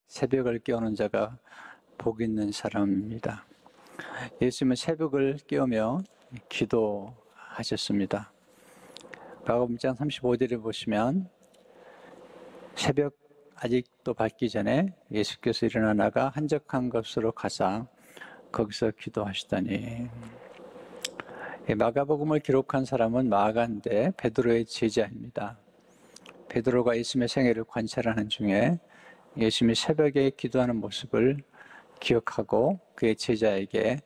새벽을 깨우는 자가 복 있는 사람입니다. 예수님은 새벽을 깨우며 기도하셨습니다. 마가복음 1장 35절에 보시면 새벽 아직도 밝기 전에 예수께서 일어나 나가 한적한 곳으로 가사 거기서 기도하시더니, 마가복음을 기록한 사람은 마가인데 베드로의 제자입니다. 베드로가 예수님의 생애를 관찰하는 중에 예수님이 새벽에 기도하는 모습을 기억하고 그의 제자에게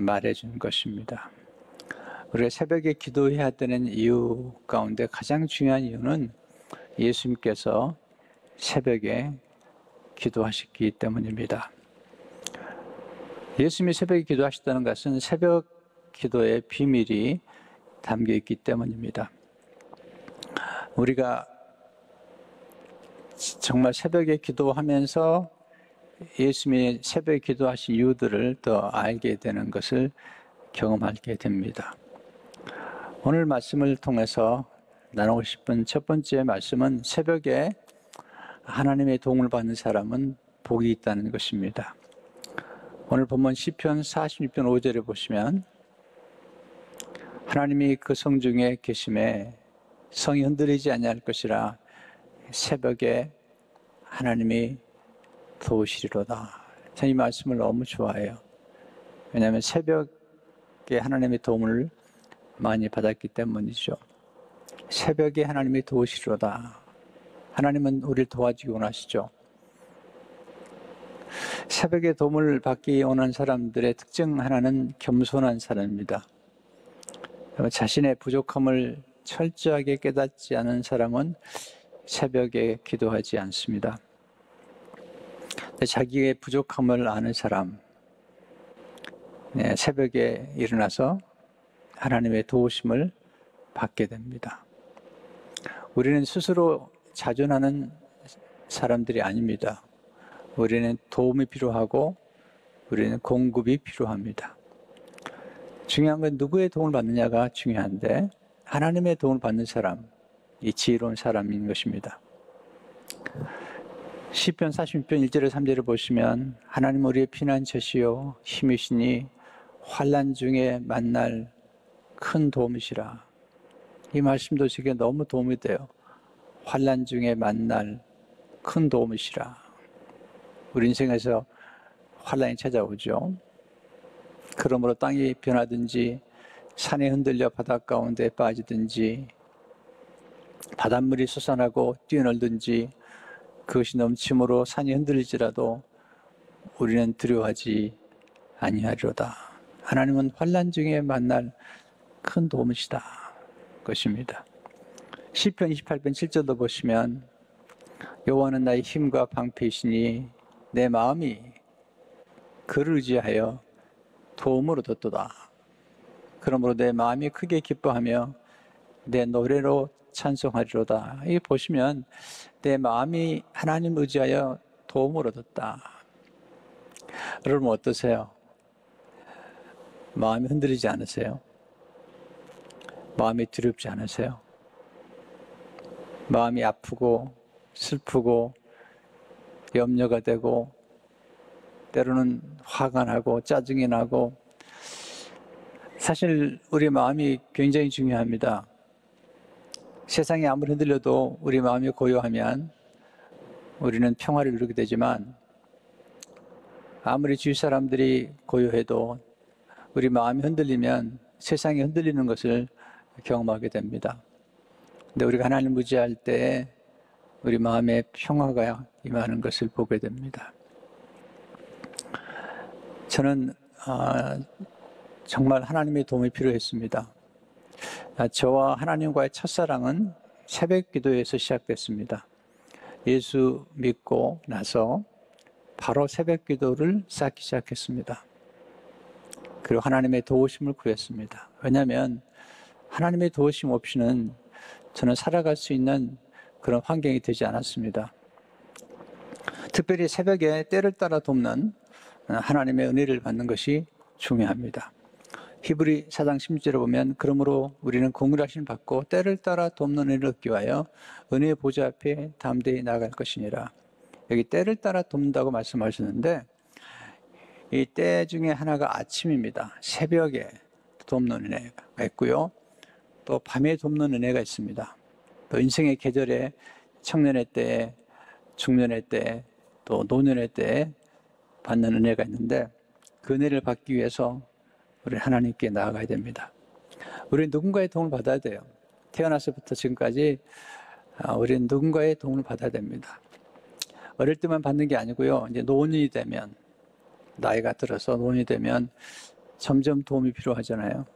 말해준 것입니다. 우리가 새벽에 기도해야 되는 이유 가운데 가장 중요한 이유는 예수님께서 새벽에 기도하셨기 때문입니다. 예수님이 새벽에 기도하셨다는 것은 새벽 기도의 비밀이 담겨 있기 때문입니다. 우리가 정말 새벽에 기도하면서 예수님이 새벽에 기도하신 이유들을 더 알게 되는 것을 경험하게 됩니다. 오늘 말씀을 통해서 나누고 싶은 첫 번째 말씀은 새벽에 하나님의 도움을 받는 사람은 복이 있다는 것입니다. 오늘 본문 시편 46편 5절에 보시면 하나님이 그 성 중에 계심에 성이 흔들리지 아니할 것이라 새벽에 하나님이 도우시리로다. 저는 이 말씀을 너무 좋아해요. 왜냐하면 새벽에 하나님의 도움을 많이 받았기 때문이죠. 새벽에 하나님이 도우시리로다. 하나님은 우리를 도와주기 원하시죠. 새벽에 도움을 받기 원하는 사람들의 특징 하나는 겸손한 사람입니다. 자신의 부족함을 철저하게 깨닫지 않은 사람은 새벽에 기도하지 않습니다. 자기의 부족함을 아는 사람, 새벽에 일어나서 하나님의 도우심을 받게 됩니다. 우리는 스스로 자존하는 사람들이 아닙니다. 우리는 도움이 필요하고 우리는 공급이 필요합니다. 중요한 건 누구의 도움을 받느냐가 중요한데 하나님의 도움을 받는 사람, 이 지혜로운 사람인 것입니다. 시편 46편 1절에 3절을 보시면 하나님 우리의 피난처시요 힘이시니 환난 중에 만날 큰 도움이시라. 이 말씀도 제게 너무 도움이 돼요. 환난 중에 만날 큰 도움이시라. 우리 인생에서 환난이 찾아오죠. 그러므로 땅이 변하든지 산이 흔들려 바닷 가운데 빠지든지 바닷물이 솟아나고 뛰어놀든지 그것이 넘침으로 산이 흔들릴지라도 우리는 두려워하지 아니하리로다. 하나님은 환난 중에 만날 큰 도움이시다 것입니다. 시편 28편 7절도 보시면 여호와는 나의 힘과 방패이시니 내 마음이 그를 의지하여 도움을 얻었도다. 그러므로 내 마음이 크게 기뻐하며 내 노래로 찬송하리로다. 이 보시면 내 마음이 하나님 의지하여 도움을 얻었다. 여러분 어떠세요? 마음이 흔들리지 않으세요? 마음이 두렵지 않으세요? 마음이 아프고 슬프고 염려가 되고 때로는 화가 나고 짜증이 나고 사실 우리 마음이 굉장히 중요합니다. 세상이 아무리 흔들려도 우리 마음이 고요하면 우리는 평화를 누리게 되지만 아무리 주위 사람들이 고요해도 우리 마음이 흔들리면 세상이 흔들리는 것을 경험하게 됩니다. 근데 우리가 하나님을 의지할 때 우리 마음에 평화가 임하는 것을 보게 됩니다. 저는 정말 하나님의 도움이 필요했습니다. 저와 하나님과의 첫사랑은 새벽 기도에서 시작됐습니다. 예수 믿고 나서 바로 새벽 기도를 쌓기 시작했습니다. 그리고 하나님의 도우심을 구했습니다. 왜냐하면 하나님의 도우심 없이는 저는 살아갈 수 있는 그런 환경이 되지 않았습니다. 특별히 새벽에 때를 따라 돕는 하나님의 은혜를 받는 것이 중요합니다. 히브리 4장 16절에 보면 그러므로 우리는 공의하심을 받고 때를 따라 돕는 은혜를 얻기 위하여 은혜의 보좌 앞에 담대히 나아갈 것이니라. 여기 때를 따라 돕는다고 말씀하셨는데 이 때 중에 하나가 아침입니다. 새벽에 돕는 은혜가 있고요. 또 밤에 돕는 은혜가 있습니다. 또 인생의 계절에 청년의 때, 중년의 때, 또 노년의 때 받는 은혜가 있는데 그 은혜를 받기 위해서 우리 하나님께 나아가야 됩니다. 우리는 누군가의 도움을 받아야 돼요. 태어나서부터 지금까지 우리는 누군가의 도움을 받아야 됩니다. 어릴 때만 받는 게 아니고요. 이제 노인이 되면, 나이가 들어서 노인이 되면 점점 도움이 필요하잖아요.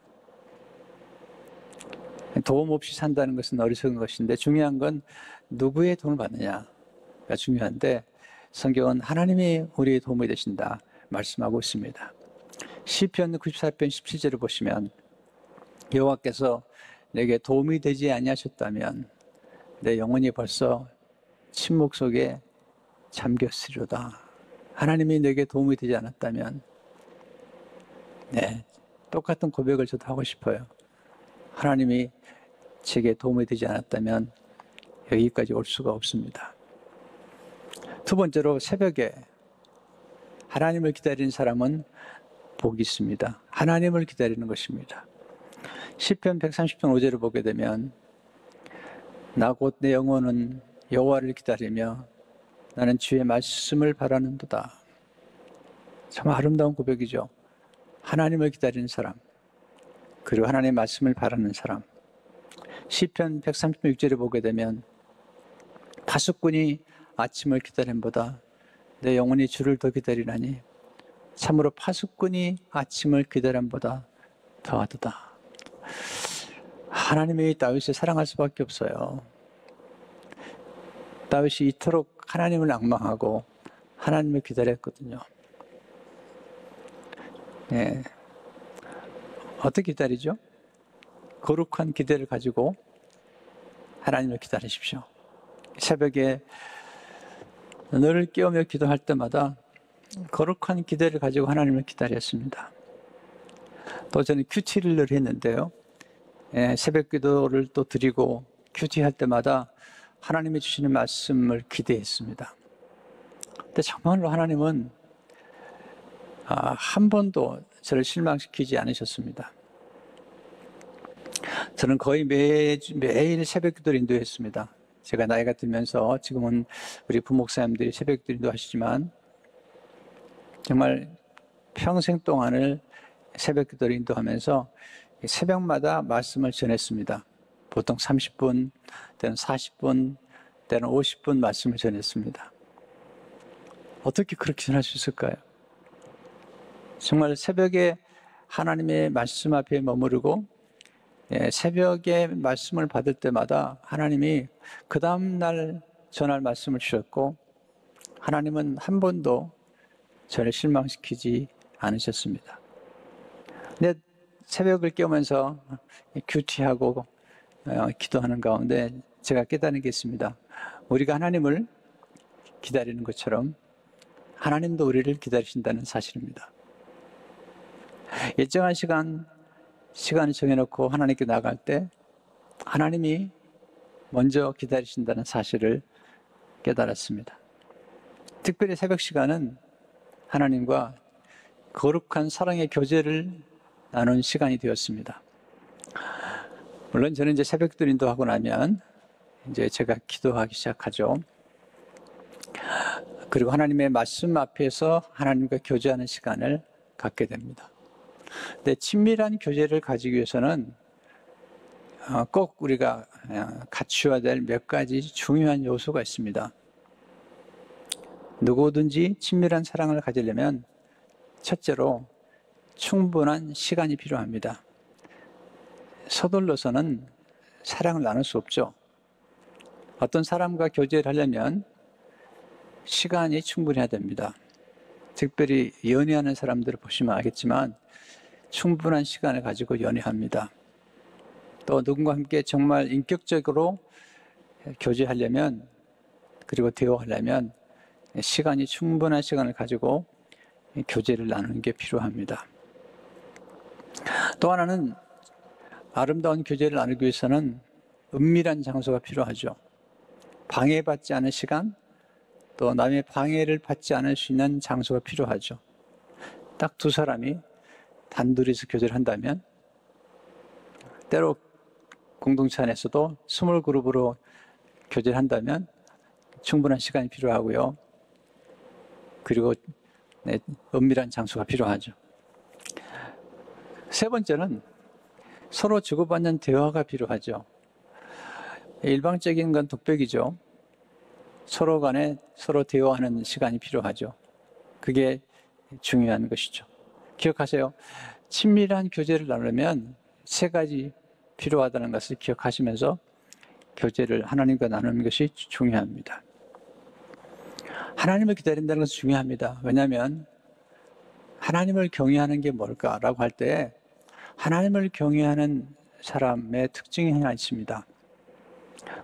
도움 없이 산다는 것은 어리석은 것인데 중요한 건 누구의 도움을 받느냐가 중요한데 성경은 하나님이 우리의 도움이 되신다 말씀하고 있습니다. 시편 94편 17절을 보시면 여호와께서 내게 도움이 되지 아니하셨다면 내 영혼이 벌써 침묵 속에 잠겼으리로다. 하나님이 내게 도움이 되지 않았다면 똑같은 고백을 저도 하고 싶어요. 하나님이 제게 도움이 되지 않았다면 여기까지 올 수가 없습니다. 두 번째로 새벽에 하나님을 기다리는 사람은 복이 있습니다. 하나님을 기다리는 것입니다. 시편 130편 5절을 보게 되면 나 곧 내 영혼은 여호와를 기다리며 나는 주의 말씀을 바라는도다. 참 아름다운 고백이죠. 하나님을 기다리는 사람, 그리고 하나님의 말씀을 바라는 사람. 시편 130편 6절을 보게 되면 파수꾼이 아침을 기다림보다 내 영혼이 주를 더 기다리나니 참으로 파수꾼이 아침을 기다림보다 더하도다. 하나님이 다윗을 사랑할 수밖에 없어요. 다윗이 이토록 하나님을 앙망하고 하나님을 기다렸거든요. 어떻게 기다리죠? 거룩한 기대를 가지고 하나님을 기다리십시오. 새벽에 너를 깨우며 기도할 때마다 거룩한 기대를 가지고 하나님을 기다렸습니다. 또 저는 큐티를 늘 했는데요. 새벽 기도를 또 드리고 큐티할 때마다 하나님이 주시는 말씀을 기대했습니다. 근데 정말로 하나님은 한 번도 저를 실망시키지 않으셨습니다. 저는 거의 매일 새벽 기도를 인도했습니다. 제가 나이가 들면서 지금은 우리 부목사님들이 새벽 기도 인도하시지만 정말 평생 동안을 새벽 기도를 인도하면서 새벽마다 말씀을 전했습니다. 보통 30분, 때는 40분, 때는 50분 말씀을 전했습니다. 어떻게 그렇게 전할 수 있을까요? 정말 새벽에 하나님의 말씀 앞에 머무르고 새벽에 말씀을 받을 때마다 하나님이 그 다음날 전할 말씀을 주셨고 하나님은 한 번도 저를 실망시키지 않으셨습니다. 근데 새벽을 깨우면서 큐티하고 기도하는 가운데 제가 깨달은 게 있습니다. 우리가 하나님을 기다리는 것처럼 하나님도 우리를 기다리신다는 사실입니다. 일정한 시간을 정해놓고 하나님께 나갈 때 하나님이 먼저 기다리신다는 사실을 깨달았습니다. 특별히 새벽 시간은 하나님과 거룩한 사랑의 교제를 나눈 시간이 되었습니다. 물론 저는 이제 새벽 기도 인도하고 나면 이제 제가 기도하기 시작하죠. 그리고 하나님의 말씀 앞에서 하나님과 교제하는 시간을 갖게 됩니다. 근데 친밀한 교제를 가지기 위해서는 꼭 우리가 갖추어야 될 몇 가지 중요한 요소가 있습니다. 누구든지 친밀한 사랑을 가지려면 첫째로 충분한 시간이 필요합니다. 서둘러서는 사랑을 나눌 수 없죠. 어떤 사람과 교제를 하려면 시간이 충분해야 됩니다. 특별히 연애하는 사람들을 보시면 알겠지만 충분한 시간을 가지고 연애합니다. 또 누군가 함께 정말 인격적으로 교제하려면 그리고 대화하려면 충분한 시간을 가지고 교제를 나누는 게 필요합니다. 또 하나는 아름다운 교제를 나누기 위해서는 은밀한 장소가 필요하죠. 방해받지 않은 시간, 또 남의 방해를 받지 않을 수 있는 장소가 필요하죠. 딱 두 사람이 단둘이서 교제를 한다면, 때로 공동체 안에서도 스몰 그룹으로 교제를 한다면 충분한 시간이 필요하고요. 그리고 은밀한 장소가 필요하죠. 세 번째는 서로 주고받는 대화가 필요하죠. 일방적인 건 독백이죠. 서로 간에 서로 대화하는 시간이 필요하죠. 그게 중요한 것이죠. 기억하세요. 친밀한 교제를 나누려면 세 가지 필요하다는 것을 기억하시면서 교제를 하나님과 나누는 것이 중요합니다. 하나님을 기다린다는 것은 중요합니다. 왜냐하면 하나님을 경외하는 게 뭘까라고 할 때 하나님을 경외하는 사람의 특징이 하나 있습니다.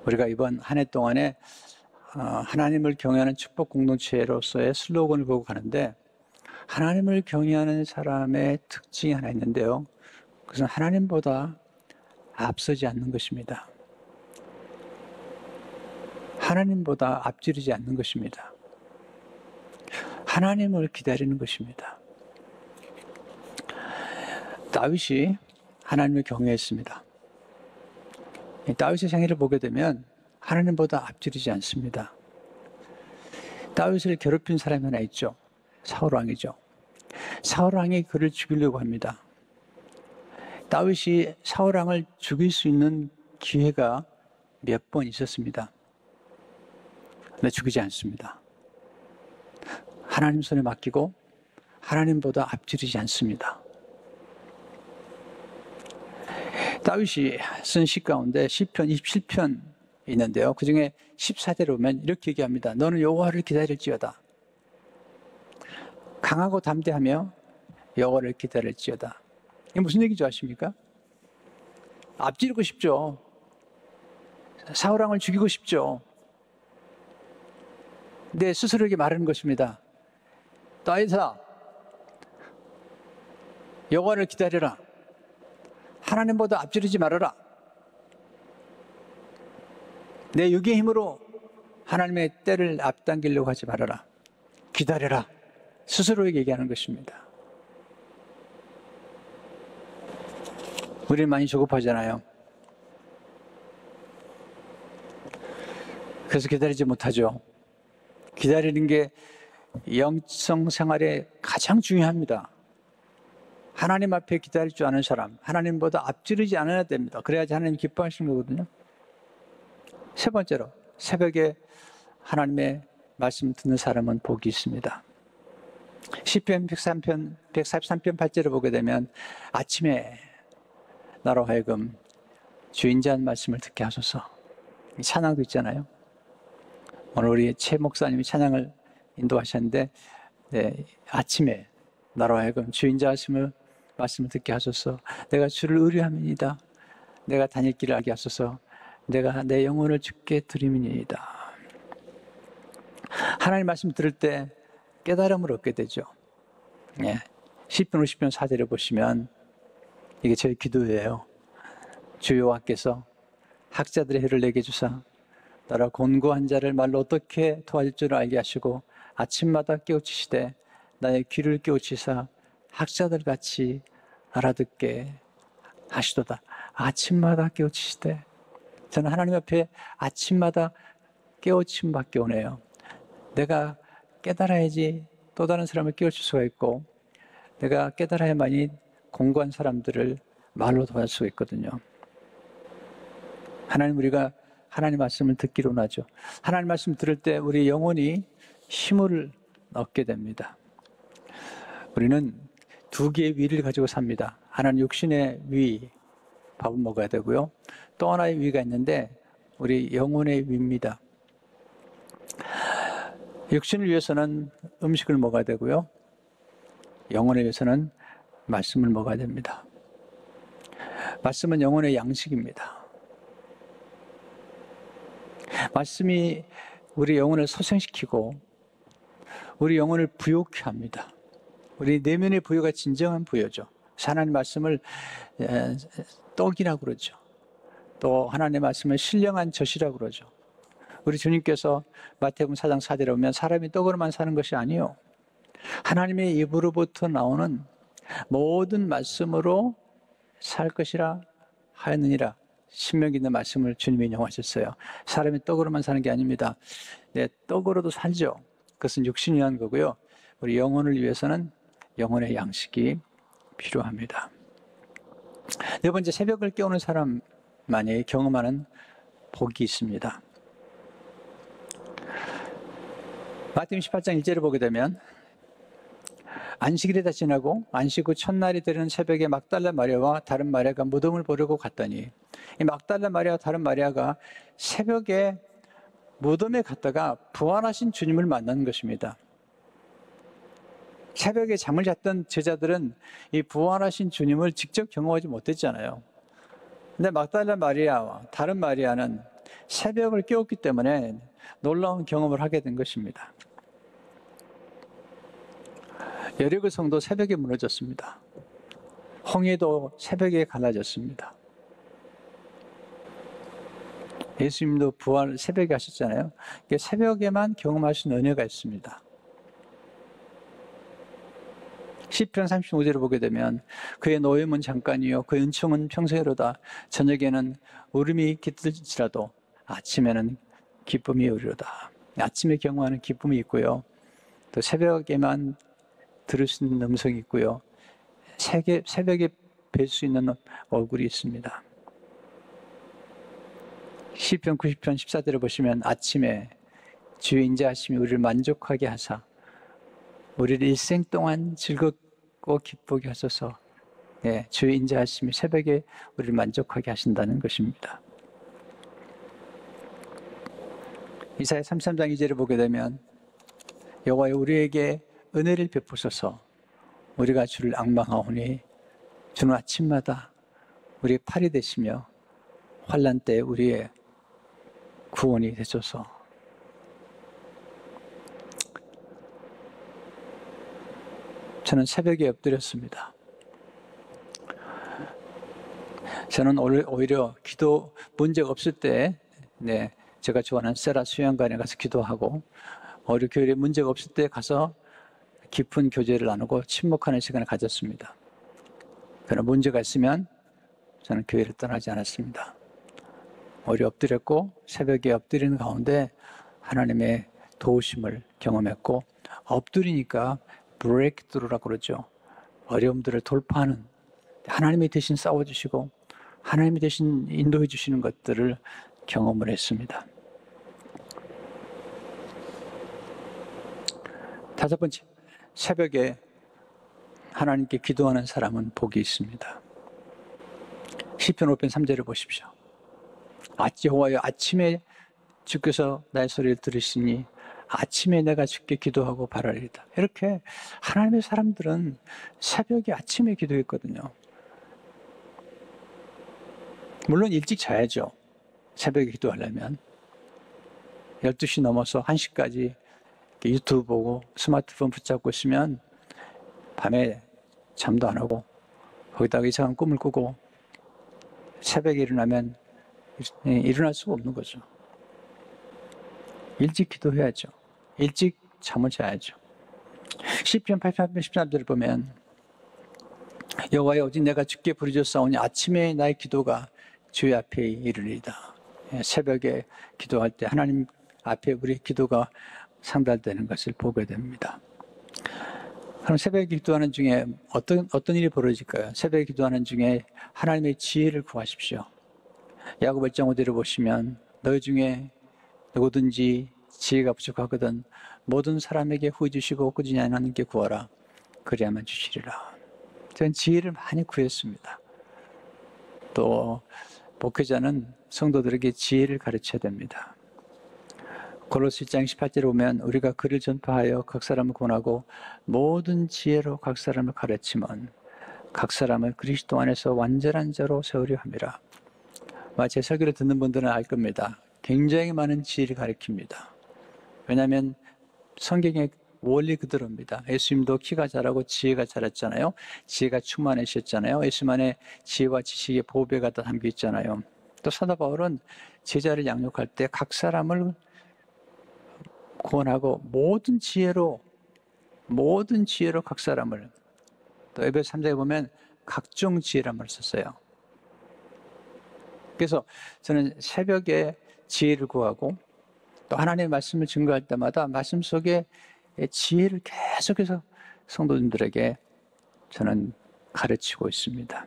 우리가 이번 한 해 동안에 하나님을 경외하는 축복 공동체로서의 슬로건을 보고 가는데, 하나님을 경외하는 사람의 특징이 하나 있는데요. 그것은 하나님보다 앞서지 않는 것입니다. 하나님보다 앞지르지 않는 것입니다. 하나님을 기다리는 것입니다. 다윗이 하나님을 경외했습니다. 다윗의 생애를 보게 되면 하나님보다 앞지르지 않습니다. 다윗을 괴롭힌 사람이 하나 있죠. 사울왕이죠. 사울왕이 그를 죽이려고 합니다. 다윗이 사울왕을 죽일 수 있는 기회가 몇 번 있었습니다. 근데 죽이지 않습니다. 하나님 손에 맡기고 하나님보다 앞지르지 않습니다. 다윗이 쓴 시 가운데 시편 27편 있는데요. 그 중에 14절에 보면 이렇게 얘기합니다. 너는 여호와를 기다릴지어다. 강하고 담대하며 여호와를 기다릴지어다. 이게 무슨 얘기인지 아십니까? 앞지르고 싶죠. 사울왕을 죽이고 싶죠. 근데 스스로에게 말하는 것입니다. 다윗아, 여호와를 기다려라. 하나님보다 앞지르지 말아라. 내 육의 힘으로 하나님의 때를 앞당기려고 하지 말아라. 기다려라. 스스로에게 얘기하는 것입니다. 우리는 많이 조급하잖아요. 그래서 기다리지 못하죠. 기다리는 게 영성 생활에 가장 중요합니다. 하나님 앞에 기다릴 줄 아는 사람, 하나님보다 앞지르지 않아야 됩니다. 그래야지 하나님 기뻐하시는 거거든요. 세 번째로, 새벽에 하나님의 말씀 듣는 사람은 복이 있습니다. 시편 143편 8절을 보게 되면 아침에 나로 하여금 주인자한 말씀을 듣게 하소서. 찬양도 있잖아요. 오늘 우리 최 목사님이 찬양을 인도하셨는데, 아침에 나로 하여금 주인자 말씀을 듣게 하소서. 내가 주를 의뢰함이니이다. 내가 다닐 길을 알게 하소서. 내가 내 영혼을 주께 드림이니이다. 하나님 말씀 들을 때 깨달음을 얻게 되죠. 시편 50편 4절에 보시면 이게 저희 기도예요. 주 여호와께서 학자들의 혀를 내게 주사 나라 곤고한 자를 말로 어떻게 도와줄 줄 알게 하시고 아침마다 깨우치시되 나의 귀를 깨우치사 학자들 같이 알아듣게 하시도다. 아침마다 깨우치시되, 저는 하나님 앞에 아침마다 깨우침 받게 오네요. 내가 깨달아야지 또 다른 사람을 깨우칠 수가 있고, 내가 깨달아야만이 공고한 사람들을 말로 도와줄 수가 있거든요. 하나님, 우리가 하나님 말씀을 듣기로 원하죠. 하나님 말씀 들을 때 우리 영혼이 힘을 얻게 됩니다. 우리는 두 개의 위를 가지고 삽니다. 하나는 육신의 위, 밥을 먹어야 되고요. 또 하나의 위가 있는데 우리 영혼의 위입니다. 육신을 위해서는 음식을 먹어야 되고요. 영혼을 위해서는 말씀을 먹어야 됩니다. 말씀은 영혼의 양식입니다. 말씀이 우리 영혼을 소생시키고 우리 영혼을 부요케 합니다. 우리 내면의 부요가 진정한 부요죠. 하나님 말씀을 떡이라고 그러죠. 또 하나님의 말씀을 신령한 젖이라고 그러죠. 우리 주님께서 마태복음 4장 4절에 보면 사람이 떡으로만 사는 것이 아니요 하나님의 입으로부터 나오는 모든 말씀으로 살 것이라 하였느니라. 신명기 있는 말씀을 주님이 인용하셨어요. 사람이 떡으로만 사는 게 아닙니다. 네, 떡으로도 살죠. 그것은 육신이 한 거고요. 우리 영혼을 위해서는 영혼의 양식이 필요합니다. 네 번째, 새벽을 깨우는 사람만이 경험하는 복이 있습니다. 마태복음 18장 1절을 보게 되면 안식일이 다 지나고 안식 후 첫날이 되는 새벽에 막달라 마리아와 다른 마리아가 무덤을 보려고 갔더니 이 막달라 마리아와 다른 마리아가 새벽에 무덤에 갔다가 부활하신 주님을 만나는 것입니다. 새벽에 잠을 잤던 제자들은 이 부활하신 주님을 직접 경험하지 못했잖아요. 근데 막달라 마리아와 다른 마리아는 새벽을 깨웠기 때문에 놀라운 경험을 하게 된 것입니다. 여리고 성도 새벽에 무너졌습니다. 홍해도 새벽에 갈라졌습니다. 예수님도 부활 새벽에 하셨잖아요. 새벽에만 경험할 수 있는 은혜가 있습니다. 시편 35절을 보게 되면 그의 노임은 잠깐이요 그의 은총은 평생이로다. 저녁에는 울음이 깃들지라도 아침에는 기쁨이 오리로다. 아침에 경험하는 기쁨이 있고요. 또 새벽에만 들을 수 있는 음성이 있고요. 새벽에 뵐 수 있는 얼굴이 있습니다. 시편 90편 14절을 보시면 아침에 주의 인자하심이 우리를 만족하게 하사 우리를 일생 동안 즐겁고 기쁘게 하소서. 네, 주의 인자하심이 새벽에 우리를 만족하게 하신다는 것입니다. 이사야 33장 2절을 보게 되면 여호와여 우리에게 은혜를 베푸소서. 우리가 주를 앙망하오니 주는 아침마다 우리의 팔이 되시며 환난 때 우리의 구원이 되소서. 저는 새벽에 엎드렸습니다. 저는 오히려 기도 문제가 없을 때 제가 좋아하는 세라 수양관에 가서 기도하고 오히려 교회에 문제가 없을 때 가서 깊은 교제를 나누고 침묵하는 시간을 가졌습니다. 그러나 문제가 있으면 저는 교회를 떠나지 않았습니다. 오히려 엎드렸고 새벽에 엎드리는 가운데 하나님의 도우심을 경험했고 엎드리니까 브레이크스루라고 그러죠. 어려움들을 돌파하는 하나님이 대신 싸워주시고 하나님이 대신 인도해 주시는 것들을 경험을 했습니다. 다섯 번째, 새벽에 하나님께 기도하는 사람은 복이 있습니다. 시편 5편 3절을 보십시오. 여호와여 아침에 주께서 나의 소리를 들으시니 아침에 내가 주께 기도하고 바라리이다. 이렇게 하나님의 사람들은 새벽에 아침에 기도했거든요. 물론 일찍 자야죠. 새벽에 기도하려면 12시 넘어서 1시까지 유튜브 보고 스마트폰 붙잡고 있으면 밤에 잠도 안 오고 거기다가 이상한 꿈을 꾸고 새벽에 일어나면 일어날 수가 없는 거죠. 일찍 기도해야죠. 일찍 잠을 자야죠. 시편 88편 13절을 보면 여호와여 오직 내가 주께 부르짖사오니 아침에 나의 기도가 주의 앞에 이르리이다. 새벽에 기도할 때 하나님 앞에 우리 기도가 상달되는 것을 보게 됩니다. 그럼 새벽에 기도하는 중에 어떤 일이 벌어질까요? 새벽에 기도하는 중에 하나님의 지혜를 구하십시오. 야고보 1장 5절을 보시면 너희 중에 누구든지 지혜가 부족하거든 모든 사람에게 후히 주시고 꾸준히 하나님께 구하라. 그리하면 주시리라. 저는 지혜를 많이 구했습니다. 또 목회자는 성도들에게 지혜를 가르쳐야 됩니다. 골로새 1장 18절에 보면 우리가 그를 전파하여 각 사람을 권하고 모든 지혜로 각 사람을 가르치면 각 사람을 그리스도 안에서 완전한 자로 세우려 함이라. 제 설교를 듣는 분들은 알 겁니다. 굉장히 많은 지혜를 가르칩니다. 왜냐하면 성경의 원리 그대로입니다. 예수님도 키가 자라고 지혜가 자랐잖아요. 지혜가 충만하셨잖아요. 예수님 안에 지혜와 지식의 보배가 다 담겨 있잖아요. 또 사도 바울은 제자를 양육할 때 각 사람을 구원하고 모든 지혜로 각 사람을, 또 에베소 3장에 보면 각종 지혜란 말을 썼어요. 그래서 저는 새벽에 지혜를 구하고 또 하나님의 말씀을 증거할 때마다 말씀 속에 지혜를 계속해서 성도님들에게 저는 가르치고 있습니다.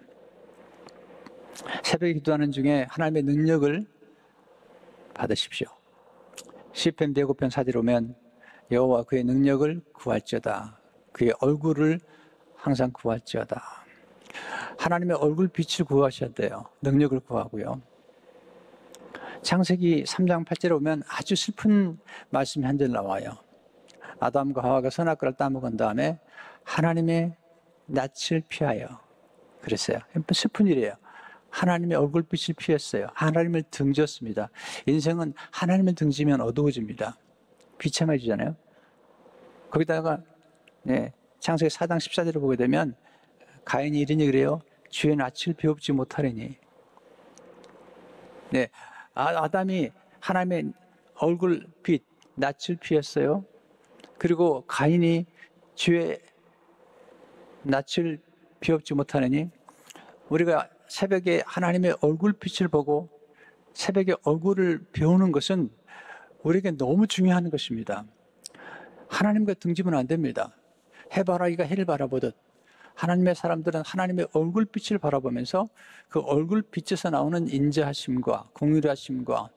새벽에 기도하는 중에 하나님의 능력을 받으십시오. 시편 105편 4절에 오면 여호와 그의 능력을 구할지어다. 그의 얼굴을 항상 구할지어다. 하나님의 얼굴 빛을 구하셔야 돼요. 능력을 구하고요. 창세기 3장 8절에 오면 아주 슬픈 말씀이 한 절 나와요. 아담과 하와가 선악과를 따먹은 다음에 하나님의 낯을 피하여 그랬어요. 슬픈 일이에요. 하나님의 얼굴빛을 피했어요. 하나님을 등졌습니다. 인생은 하나님을 등지면 어두워집니다. 비참해지잖아요. 거기다가 창세기 4장 14절을 보게 되면 가인이 이런 얘기를 해요. 주의 낯을 비웁지 못하리니. 아담이 하나님의 얼굴빛, 낯을 피했어요. 그리고 가인이 주의 낯을 비웁지 못하느니, 우리가 새벽에 하나님의 얼굴빛을 보고 새벽에 얼굴을 배우는 것은 우리에게 너무 중요한 것입니다. 하나님과 등지면 안 됩니다. 해바라기가 해를 바라보듯 하나님의 사람들은 하나님의 얼굴빛을 바라보면서 그 얼굴빛에서 나오는 인자하심과 공의하심과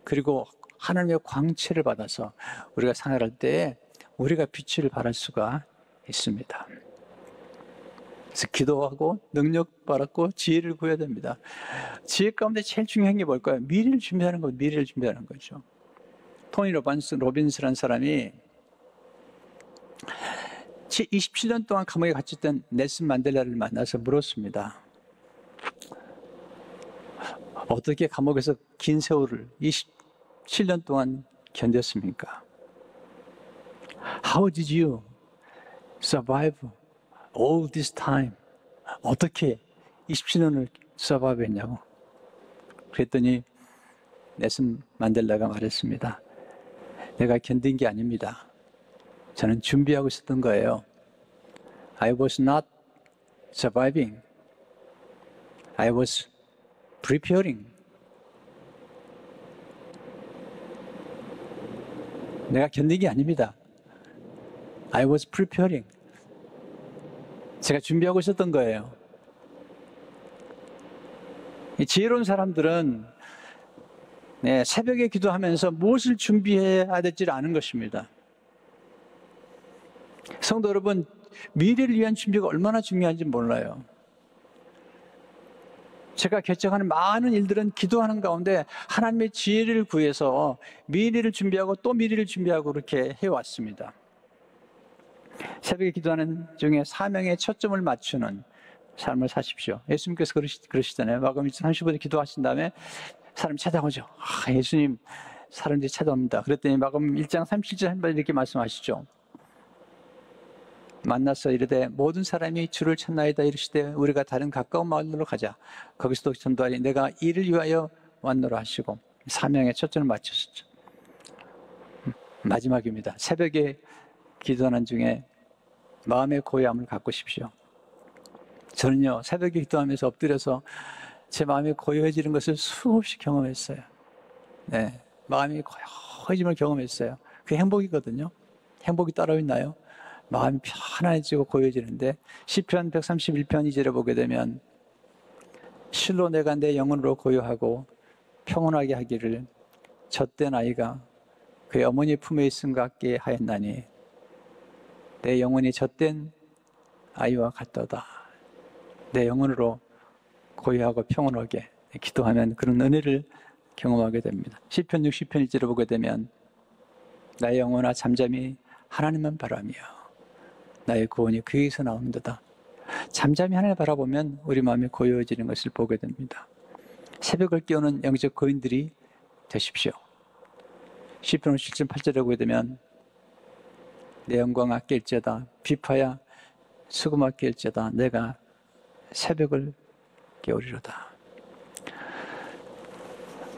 그리고 하나님의 광채를 받아서 우리가 생활할 때에 우리가 빛을 발할 수가 있습니다. 그래서 기도하고 능력 받았고 지혜를 구해야 됩니다. 지혜 가운데 제일 중요한 게 뭘까요? 미래를 준비하는 거예요. 미래를 준비하는 거죠. 토니 로빈스라는 사람이 27년 동안 감옥에 갇혔던 넬슨 만델라를 만나서 물었습니다. 어떻게 감옥에서 긴 세월을 27년 동안 견뎠습니까? How did you survive all this time? 어떻게 27년을 survive 했냐고. 그랬더니 넬슨 만델라가 말했습니다. 내가 견딘 게 아닙니다. 저는 준비하고 있었던 거예요. I was not surviving. I was preparing. 내가 견딘 게 아닙니다. I was preparing. 제가 준비하고 있었던 거예요. 이 지혜로운 사람들은 새벽에 기도하면서 무엇을 준비해야 될지를 아는 것입니다. 성도 여러분, 미래를 위한 준비가 얼마나 중요한지 몰라요. 제가 개척하는 많은 일들은 기도하는 가운데 하나님의 지혜를 구해서 미래를 준비하고 또 미래를 준비하고 그렇게 해왔습니다. 새벽에 기도하는 중에 사명의 초점을 맞추는 삶을 사십시오. 예수님께서 그러시잖아요. 마가복음 35절 기도하신 다음에 사람이 찾아오죠. 예수님, 사람들이 찾아옵니다. 그랬더니 마가복음 1장 37절 한번 이렇게 말씀하시죠. 만나서 이르되 모든 사람이 주를 찾나이다 이르시되 우리가 다른 가까운 마을로 가자. 거기서도 전도하리 내가 이를 위하여 왔노라 하시고 사명의 초점을 맞추셨죠. 마지막입니다. 새벽에 기도하는 중에 마음의 고요함을 가꾸십시오. 저는요, 새벽에 기도하면서 엎드려서 제 마음이 고요해지는 것을 수없이 경험했어요. 마음이 고요해짐을 경험했어요. 그게 행복이거든요. 행복이 따로 있나요? 마음이 편안해지고 고요해지는데 시편 131편 2절에 보게 되면 실로 내가 내 영혼으로 고요하고 평온하게 하기를 젖된 아이가 그의 어머니 품에 있음 같게 하였나니 내 영혼이 젖된 아이와 같도다. 내 영혼으로 고요하고 평온하게 기도하면 그런 은혜를 경험하게 됩니다. 시편 60편 1절을 보게 되면 나의 영혼아 잠잠히 하나님만 바라며 나의 구원이 그에게서 나오는도다. 잠잠히 하나님을 바라보면 우리 마음이 고요해지는 것을 보게 됩니다. 새벽을 깨우는 영적 거인들이 되십시오. 시편 57편 8절에 보게 되면 내 영광 아낄지어다 비파야 수금 아낄지어다 내가 새벽을 깨우리로다.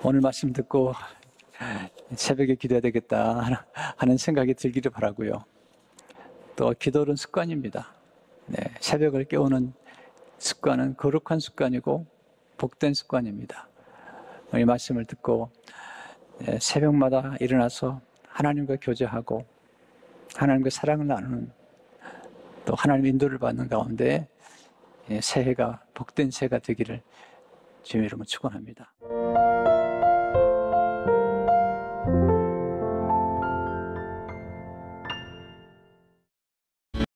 오늘 말씀 듣고 새벽에 기도해야 되겠다 하는 생각이 들기를 바라고요. 또 기도는 습관입니다. 네, 새벽을 깨우는 습관은 거룩한 습관이고 복된 습관입니다. 이 말씀을 듣고 새벽마다 일어나서 하나님과 교제하고 하나님과 사랑을 나누는, 또 하나님의 인도를 받는 가운데 새해가 복된 새해가 되기를 주님 이름으로 축원합니다.